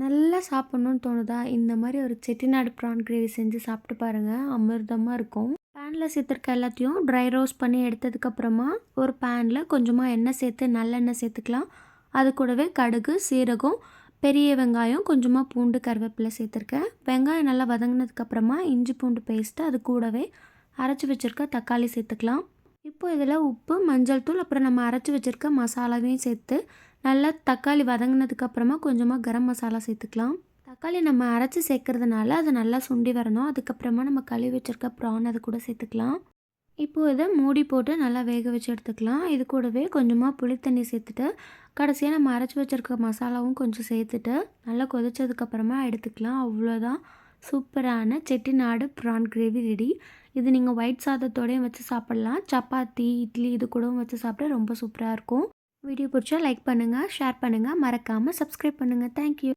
நல்லா சாப்பிட்ணுன்னு தோணுதா? இந்த மாரி ஒரு செட்டிநாடு ப்ரான் கிரேவி செஞ்சு சாப்பிட்டு பாருங்க. அமிர்தமா இருக்கும். பேன்ல சேர்த்துருக்க எல்லாத்தையும் ட்ரை ரோஸ்ட் பண்ணி எடுத்ததுக்கப்புறமா, ஒரு பேன்ல கொஞ்சமா எண்ணெய் சேர்த்து நல்லெண்ணெய் சேர்த்துக்கலாம். அது கூடவே கடுகு, சீரகம், பெரிய வெங்காயம், கொஞ்சமா பூண்டு, கருவேப்பிலை சேர்த்துருக்கேன். வெங்காயம் நல்லா வதங்கினதுக்கப்புறமா இஞ்சி பூண்டு பேஸ்ட்டு, அது கூடவே அரைச்சி வச்சிருக்க தக்காளி சேர்த்துக்கலாம். இப்போ இதில உப்பு, மஞ்சள் தூள், அப்புறம் நம்ம அரைச்சி வச்சிருக்க மசாலாவையும் சேர்த்து நல்லா தக்காளி வதங்கினதுக்கப்புறமா கொஞ்சமாக கரம் மசாலா சேர்த்துக்கலாம். தக்காளி நம்ம அரைச்சி சேர்க்கறதுனால அது நல்லா சுண்டி வரணும். அதுக்கப்புறமா நம்ம கழுவி வச்சிருக்க ப்ரான் அது கூட சேர்த்துக்கலாம். இப்போது இதை மூடி போட்டு நல்லா வேக வச்சு எடுத்துக்கலாம். இது கூடவே கொஞ்சமாக புளித்தண்ணி சேர்த்துட்டு கடைசியாக நம்ம அரைச்சி வச்சிருக்க மசாலாவும் கொஞ்சம் சேர்த்துட்டு நல்லா கொதிச்சதுக்கப்புறமா எடுத்துக்கலாம். அவ்வளோதான், சூப்பரான செட்டிநாடு ப்ரான் கிரேவி ரெடி. இது நீங்கள் ஒயிட் சாதத்தோடையும் வச்சு சாப்பிட்லாம். சப்பாத்தி, இட்லி இது கூடவும் வச்சு சாப்பிட ரொம்ப சூப்பராக இருக்கும். வீடியோ பிடிச்சா லைக் பண்ணுங்கள், ஷேர் பண்ணுங்கள், மறக்காமல் சப்ஸ்கிரைப் பண்ணுங்கள். தேங்க்யூ.